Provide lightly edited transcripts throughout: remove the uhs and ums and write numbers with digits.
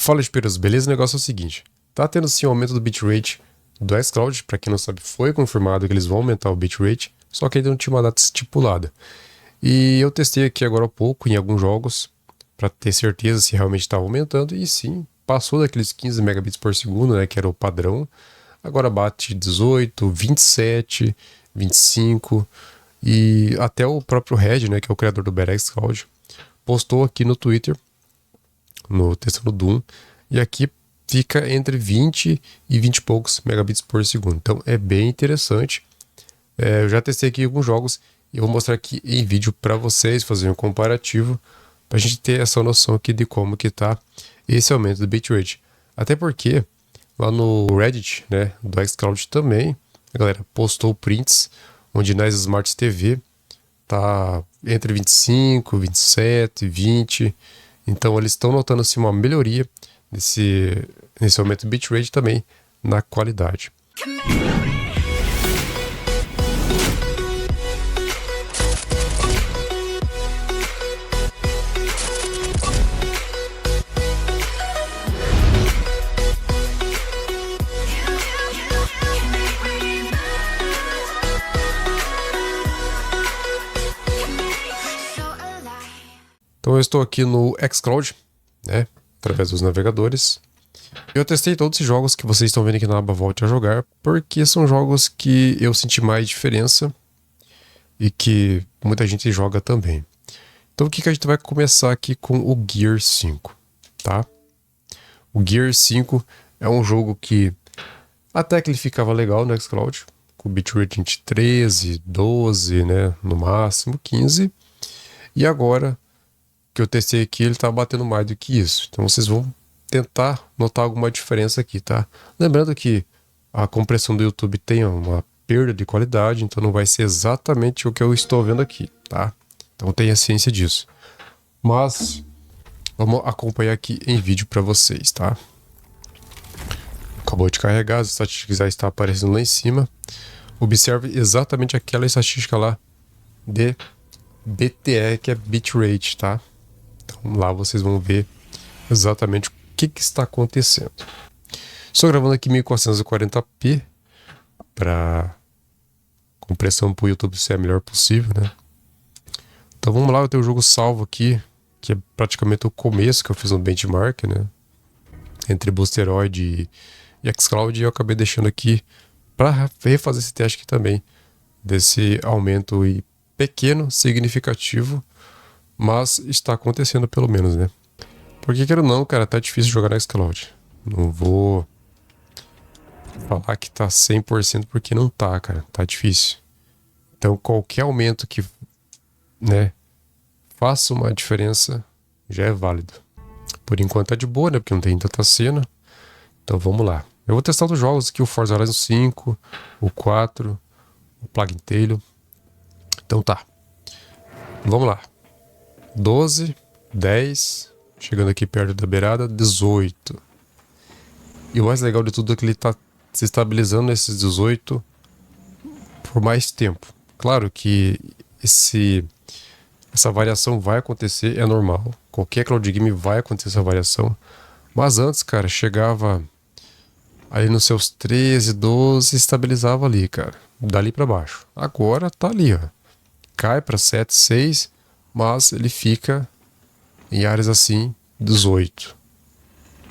Fala, esperos, beleza? O negócio é o seguinte, tá tendo sim um aumento do bitrate do xCloud, pra quem não sabe, foi confirmado que eles vão aumentar o bitrate, só que ainda não tinha uma data estipulada. E eu testei aqui agora há pouco em alguns jogos, pra ter certeza se realmente estava aumentando, e sim, passou daqueles 15 megabits por segundo, né, que era o padrão, agora bate 18, 27, 25, e até o próprio Red, né, que é o criador do BetXCloud, postou aqui no Twitter, no testando Doom, e aqui fica entre 20 e 20 e poucos megabits por segundo. Então é bem interessante. Eu já testei aqui alguns jogos e eu vou mostrar aqui em vídeo para vocês, fazer um comparativo, para a gente ter essa noção aqui de como que tá esse aumento do bitrate. Até porque lá no Reddit, né, do xCloud também, a galera postou prints onde nas Smart TV tá entre 25, 27, 20. Então eles estão notando assim, uma melhoria nesse aumento do bitrate também na qualidade. Então eu estou aqui no xCloud, né, através dos navegadores. Eu testei todos esses jogos que vocês estão vendo aqui na aba Volte a Jogar, porque são jogos que eu senti mais diferença e que muita gente joga também. Então o que a gente vai começar aqui com o Gear 5, tá? O Gear 5 é um jogo que até que ele ficava legal no xCloud, com bitrate entre 13, 12, né, no máximo 15, e agora que eu testei aqui, ele tá batendo mais do que isso. Então vocês vão tentar notar alguma diferença aqui, tá? Lembrando que a compressão do YouTube tem uma perda de qualidade, então não vai ser exatamente o que eu estou vendo aqui, tá? Então tenha ciência disso. Mas vamos acompanhar aqui em vídeo para vocês, tá? Acabou de carregar, as estatísticas já estão aparecendo lá em cima. Observe exatamente aquela estatística lá de BTE, que é bitrate, tá? Então lá vocês vão ver exatamente o que está acontecendo. Estou gravando aqui 1440p para compressão para o YouTube ser a melhor possível, né? Então vamos lá, eu tenho o jogo salvo aqui, que é praticamente o começo que eu fiz um benchmark, né? Entre Boosteroid e xCloud, e eu acabei deixando aqui para refazer esse teste aqui também, desse aumento e pequeno, significativo, mas está acontecendo pelo menos, né? Porque quero não, cara, tá difícil jogar na xCloud. Não vou falar que tá 100% porque não tá, cara. Tá difícil. Então qualquer aumento que, né, faça uma diferença já é válido. Por enquanto tá de boa, né? Porque não tem tanta cena. Então vamos lá. Eu vou testar outros jogos aqui, o Forza Horizon 5, o 4, o Plague Tale. Então tá. Vamos lá. 12, 10, chegando aqui perto da beirada, 18. E o mais legal de tudo é que ele está se estabilizando nesses 18 por mais tempo. Claro que essa variação vai acontecer, é normal. Qualquer cloud game vai acontecer essa variação. Mas antes, cara, chegava aí nos seus 13, 12, estabilizava ali, cara. Dali para baixo. Agora tá ali, ó. Cai para 7, 6, mas ele fica em áreas assim 18.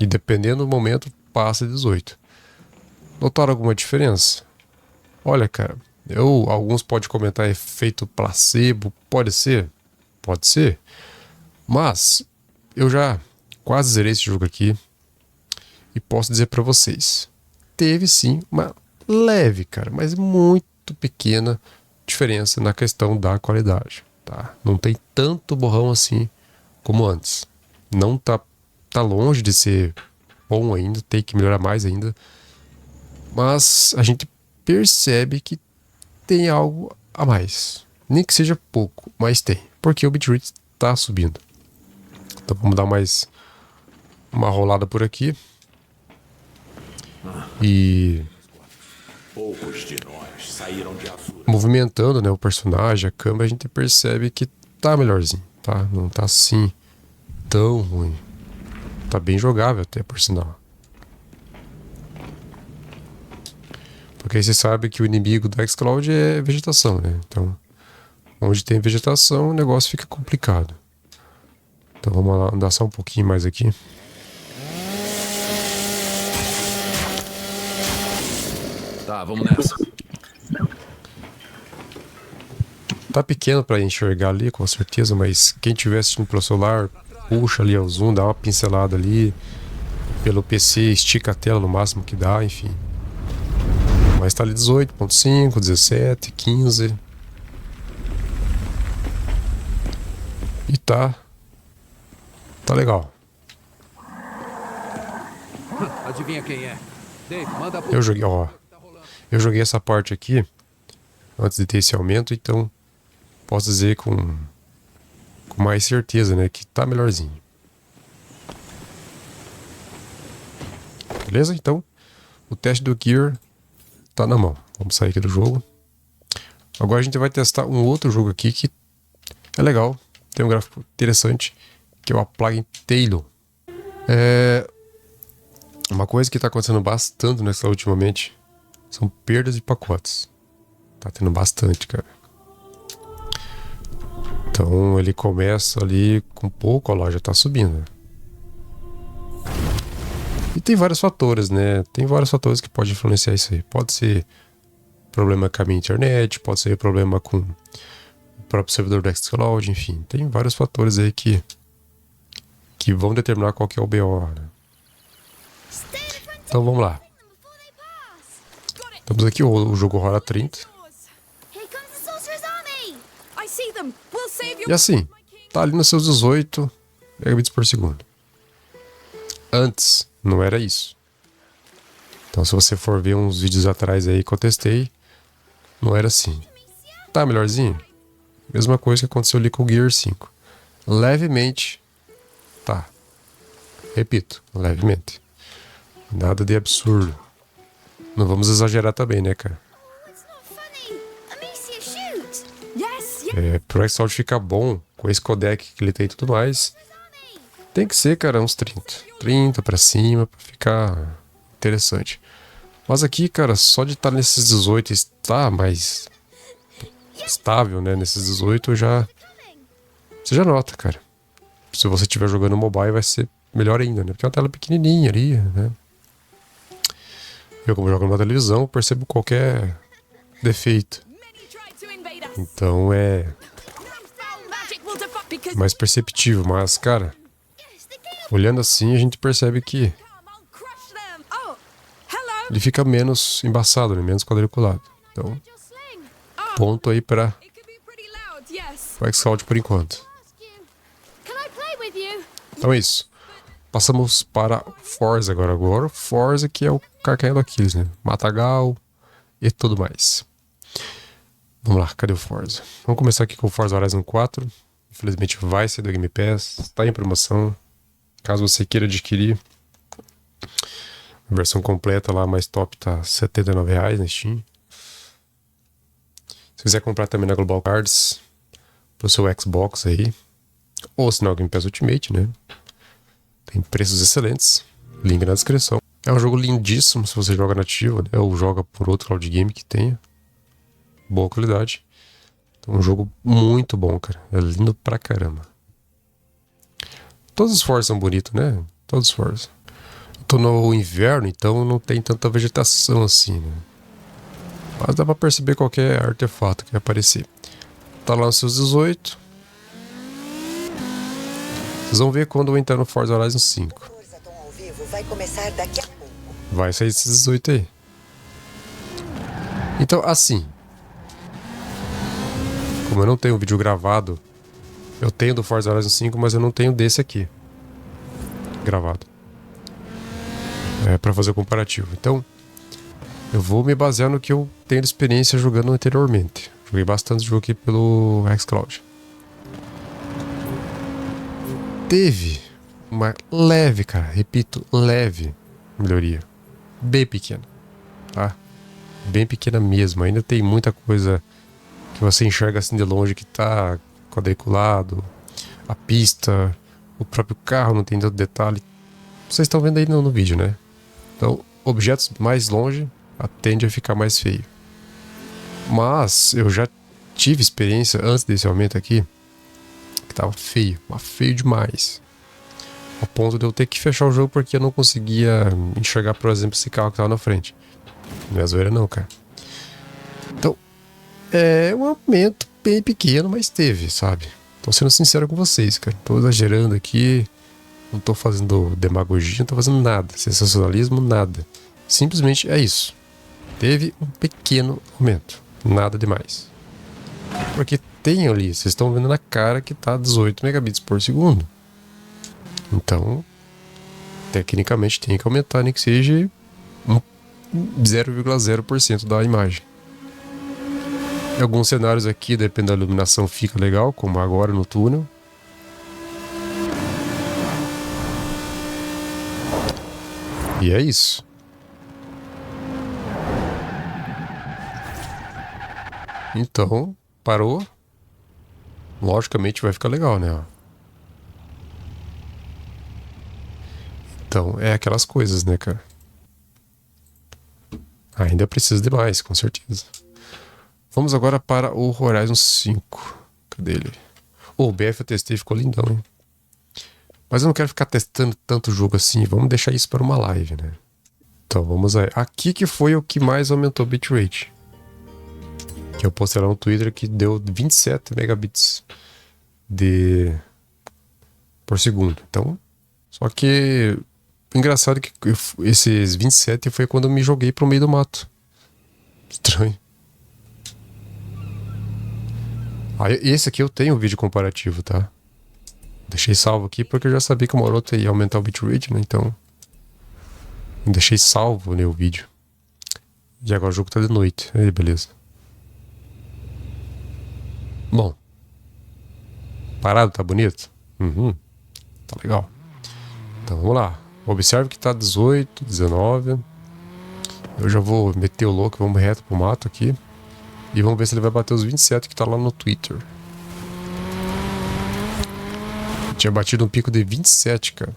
E dependendo do momento, passa 18. Notaram alguma diferença? Olha, cara, alguns podem comentar efeito placebo, pode ser, mas eu já quase zerei esse jogo aqui e posso dizer para vocês, teve sim uma leve, cara, mas muito pequena diferença na questão da qualidade, tá? Não tem tanto borrão assim como antes. Não tá longe de ser bom ainda, tem que melhorar mais ainda. Mas a gente percebe que tem algo a mais. Nem que seja pouco, mas tem. Porque o bitrate está subindo. Então vamos dar mais uma rolada por aqui. E poucos de nós saíram de Azul. Movimentando, né, o personagem, a câmera, a gente percebe que tá melhorzinho, tá? Não tá assim tão ruim. Tá bem jogável até, por sinal. Porque aí você sabe que o inimigo do xCloud é vegetação, né? Então, onde tem vegetação, o negócio fica complicado. Então vamos lá, andar só um pouquinho mais aqui. Tá, vamos nessa. Tá pequeno pra enxergar ali, com certeza, mas quem tiver assistindo pelo celular, puxa ali o zoom, dá uma pincelada ali. Pelo PC, estica a tela no máximo que dá, enfim. Mas tá ali 18.5, 17, 15. E tá legal. Adivinha quem é? Dave, manda Eu joguei, ó. Eu joguei essa parte aqui antes de ter esse aumento, então posso dizer com mais certeza, né, que tá melhorzinho. Beleza? Então, o teste do Gear tá na mão. Vamos sair aqui do jogo. Agora a gente vai testar um outro jogo aqui que é legal, tem um gráfico interessante, que é o A Plague Tale. Uma coisa que tá acontecendo bastante nessa ultimamente são perdas de pacotes. Tá tendo bastante, cara. Então ele começa ali com pouco, a loja tá subindo. E tem vários fatores, né? Tem vários fatores que podem influenciar isso aí. Pode ser problema com a minha internet, pode ser problema com o próprio servidor do xCloud, enfim. Tem vários fatores aí que vão determinar qual que é o BO, né? Então vamos lá. Estamos aqui, o jogo rola 30. E assim, tá ali nos seus 18 megabits por segundo. Antes, não era isso. Então se você for ver uns vídeos atrás aí que eu testei, não era assim. Tá melhorzinho? Mesma coisa que aconteceu ali com o Gear 5. Levemente, tá. Repito, levemente. Nada de absurdo. Não vamos exagerar também, né, cara? Pro xCloud ficar bom, com esse codec que ele tem e tudo mais, tem que ser, cara, uns 30. 30 pra cima, pra ficar interessante. Mas aqui, cara, só de estar nesses 18 e estar mais estável, né, nesses 18, você já nota, cara. Se você estiver jogando mobile, vai ser melhor ainda, né? Porque é uma tela pequenininha ali, né? Eu, como jogo na televisão, percebo qualquer defeito. Então é mais perceptível, mas, cara, olhando assim, a gente percebe que ele fica menos embaçado, né? Menos quadriculado. Então, ponto aí para o xCloud por enquanto. Então é isso. Passamos para Forza agora. Agora Forza, que é o carcanha do Aquiles, né? Matagal e tudo mais. Vamos lá, cadê o Forza? Vamos começar aqui com o Forza Horizon 4. Infelizmente vai ser do Game Pass. Está em promoção. Caso você queira adquirir. A versão completa lá, mais top, tá R$ 79 na Steam. Se quiser comprar também na Global Cards, pro seu Xbox aí. Ou se não, Game Pass Ultimate, né? Tem preços excelentes. Link na descrição. É um jogo lindíssimo se você joga nativo, né? Ou joga por outro cloud game que tenha boa qualidade. Então, é um jogo muito bom, cara. É lindo pra caramba. Todos os Forza são bonitos, né? Todos os Forza. Eu tô no inverno, então não tem tanta vegetação assim, né? Mas dá pra perceber qualquer artefato que vai aparecer. Tá lá nos seus 18. Vocês vão ver quando eu entrar no Forza Horizon 5. Vai começar daqui a pouco. Vai sair esses 18 aí. Então, assim, como eu não tenho vídeo gravado, eu tenho do Forza Horizon 5, mas eu não tenho desse aqui gravado. Pra fazer o comparativo. Então, eu vou me basear no que eu tenho de experiência jogando anteriormente. Joguei bastante jogo aqui pelo xCloud. Teve uma leve, cara, repito, leve melhoria. Bem pequena, tá? Bem pequena mesmo. Ainda tem muita coisa que você enxerga assim de longe que tá quadriculado. A pista, o próprio carro não tem tanto detalhe. vocês estão vendo aí no vídeo, né? Então, objetos mais longe tende a ficar mais feio. Mas eu já tive experiência antes desse aumento aqui que tava feio, mas feio demais. A ponto de eu ter que fechar o jogo porque eu não conseguia enxergar, por exemplo, esse carro que tava na frente. Não é zoeira não, cara. Então, é um aumento bem pequeno, mas teve, sabe? Tô sendo sincero com vocês, cara. Tô exagerando aqui. Não tô fazendo demagogia, não tô fazendo nada. Sensacionalismo, nada. Simplesmente é isso. Teve um pequeno aumento. Nada demais. Porque tem ali, vocês estão vendo na cara que tá 18 megabits por segundo. Então, tecnicamente tem que aumentar, nem que seja 0,0% da imagem. Em alguns cenários aqui, dependendo da iluminação, fica legal, como agora no túnel. E é isso. Então, parou. Logicamente vai ficar legal, né? Então, é aquelas coisas, né, cara? Ainda precisa de mais, com certeza. Vamos agora para o Horizon 5. Cadê ele? O BF eu testei, ficou lindão, hein? Mas eu não quero ficar testando tanto jogo assim. Vamos deixar isso para uma live, né? Então, vamos aí. Aqui que foi o que mais aumentou o bitrate. Que eu postei lá no Twitter que deu 27 megabits por segundo. Então, só que engraçado que esses 27 foi quando eu me joguei pro meio do mato. Estranho. Esse aqui eu tenho um vídeo comparativo, tá? Deixei salvo aqui porque eu já sabia que o Maroto ia aumentar o bitrate, né? Então, deixei salvo, né, o vídeo. E agora o jogo tá de noite. Aí, beleza. Bom. Parado, tá bonito? Uhum. Tá legal. Então, vamos lá. Observe que tá 18, 19. Eu já vou meter o louco, vamos reto pro mato aqui. E vamos ver se ele vai bater os 27 que tá lá no Twitter. Tinha batido um pico de 27, cara.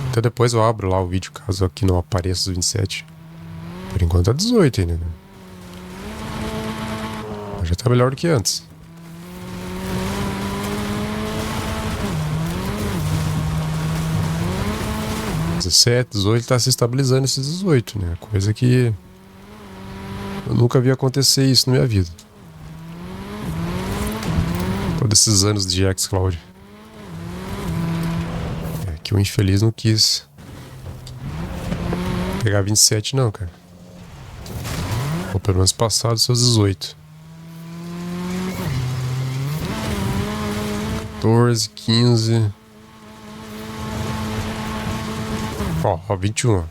Então depois eu abro lá o vídeo, caso aqui não apareça os 27. Por enquanto tá 18 ainda, né? Mas já tá melhor do que antes. (17, 18) tá se estabilizando esses 18, né? Coisa que eu nunca vi acontecer isso na minha vida. Todos esses anos de xCloud. É que o infeliz não quis pegar 27 não, cara. Ou pelo menos passar dos seus 18. 14, 15. Ó, 21.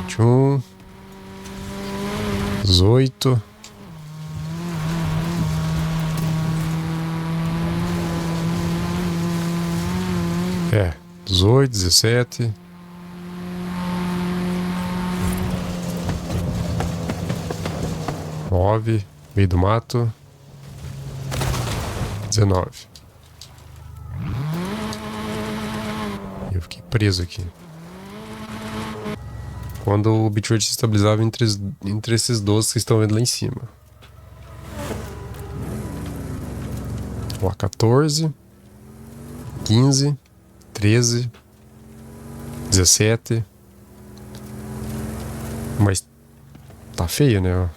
(21) 18. É, 18, 17. (9), meio do mato. 19. Eu fiquei preso aqui. Quando o bitrate se estabilizava entre esses 12 que estão vendo lá em cima. Ó, 14, 15, 13, 17. Mas tá feio, né?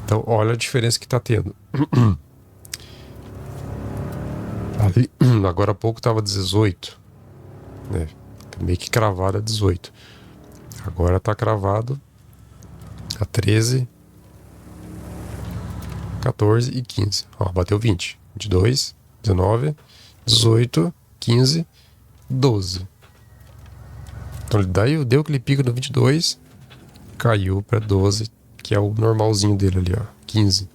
Então, olha a diferença que tá tendo. Ali, agora há pouco tava 18. Né? Meio que cravado a 18. Agora tá cravado a 13, 14 e 15. Ó, bateu 20. 22, 19, 18, 15, 12. Então daí deu aquele pico no 22, caiu para 12, que é o normalzinho dele ali, ó. 15.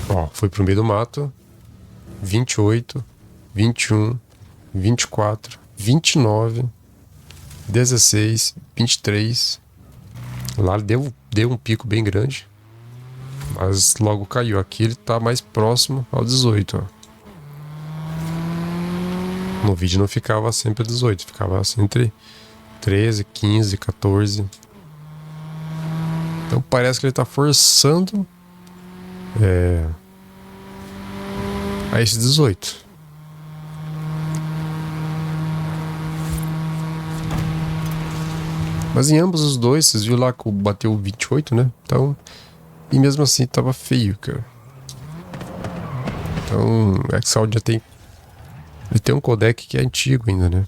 Ó, foi pro meio do mato. 28, 21, 24, 29, 16, 23. Lá deu um pico bem grande, mas logo caiu. Aqui ele tá mais próximo ao 18, ó. No vídeo não ficava sempre 18, ficava assim entre 13, 15, 14. Então parece que ele tá forçando a esse 18. Mas em ambos os dois, vocês viram lá que bateu 28, né? Então, e mesmo assim tava feio, cara. Então, o Exalt já tem... Ele tem um codec que é antigo ainda, né?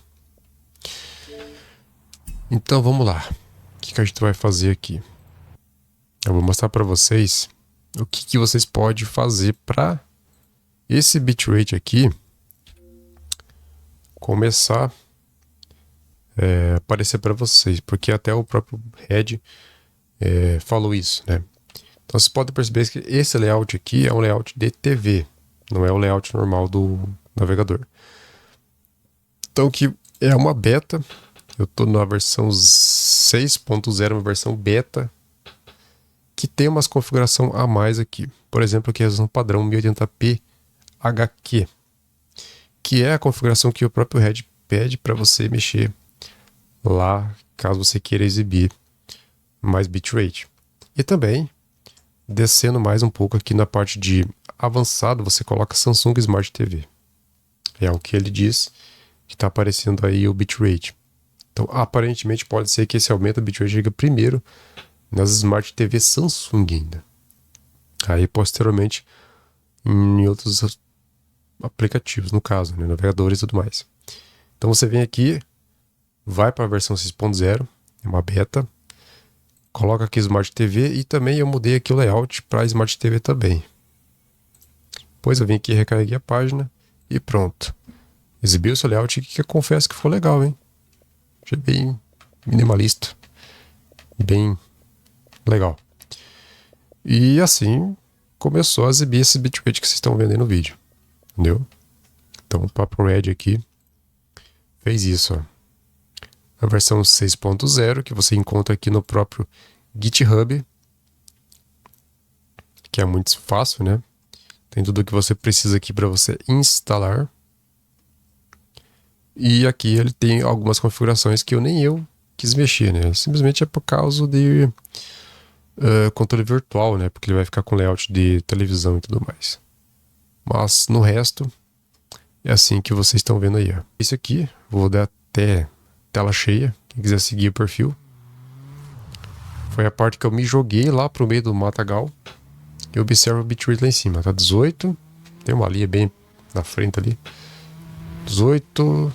Então, vamos lá. O que a gente vai fazer aqui? Eu vou mostrar pra vocês o que vocês podem fazer pra esse bitrate aqui começar aparecer para vocês, porque até o próprio Red falou isso, né? Então vocês podem perceber que esse layout aqui é um layout de TV, não é o layout normal do navegador. Então que é uma beta, eu estou na versão 6.0, uma versão beta, que tem umas configuração a mais aqui. Por exemplo, aqui a resolução padrão 1080p HQ, que é a configuração que o próprio Red pede para você mexer lá, caso você queira exibir mais bitrate. E também, descendo mais um pouco aqui na parte de avançado, você coloca Samsung Smart TV. É o que ele diz que está aparecendo aí o bitrate. Então, aparentemente pode ser que esse aumento do bitrate chegue primeiro nas Smart TV Samsung ainda. Aí, posteriormente, em outros aplicativos, no caso, né, navegadores e tudo mais. Então, você vem aqui, vai para a versão 6.0, é uma beta, coloca aqui Smart TV e também eu mudei aqui o layout para Smart TV também. Depois eu vim aqui, recarreguei a página e pronto. Exibiu o seu layout que eu confesso que ficou legal, hein? Achei bem minimalista, bem legal. E assim começou a exibir esse bitrate que vocês estão vendo aí no vídeo, entendeu? Então o próprio Red aqui fez isso, ó. A versão 6.0 que você encontra aqui no próprio GitHub, que é muito fácil, né? Tem tudo o que você precisa aqui para você instalar. E aqui ele tem algumas configurações que nem eu quis mexer, né? Simplesmente é por causa de controle virtual, né? Porque ele vai ficar com layout de televisão e tudo mais. Mas no resto é assim que vocês estão vendo aí, ó. Isso aqui, vou dar até tela cheia, quem quiser seguir o perfil. Foi a parte que eu me joguei lá pro meio do matagal e observa o bitrate lá em cima, tá 18, tem uma linha bem na frente ali, 18,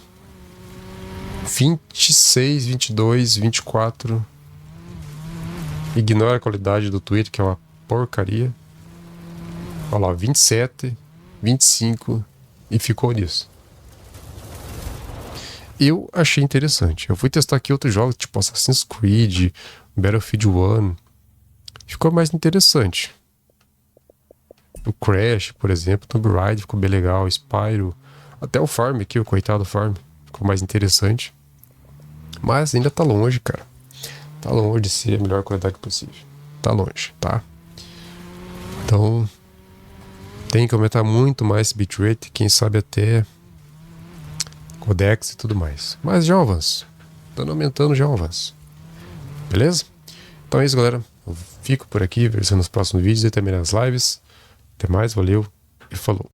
26, 22, 24. Ignora a qualidade do Twitter, que é uma porcaria. Olha lá, 27, 25 e ficou nisso. Eu achei interessante. Eu fui testar aqui outros jogos, tipo Assassin's Creed, Battlefield 1. Ficou mais interessante. O Crash, por exemplo, Tomb Raider ficou bem legal, Spyro. Até o Farm aqui, o coitado do Farm, ficou mais interessante. Mas ainda tá longe, cara. Tá longe de ser a melhor qualidade possível. Tá longe, tá? Então, tem que aumentar muito mais esse bitrate, quem sabe até codecs e tudo mais. Mas já é um avanço. Estando aumentando, já é um avanço. Beleza? Então é isso, galera. Eu fico por aqui, vejo nos próximos vídeos e também nas lives. Até mais, valeu e falou.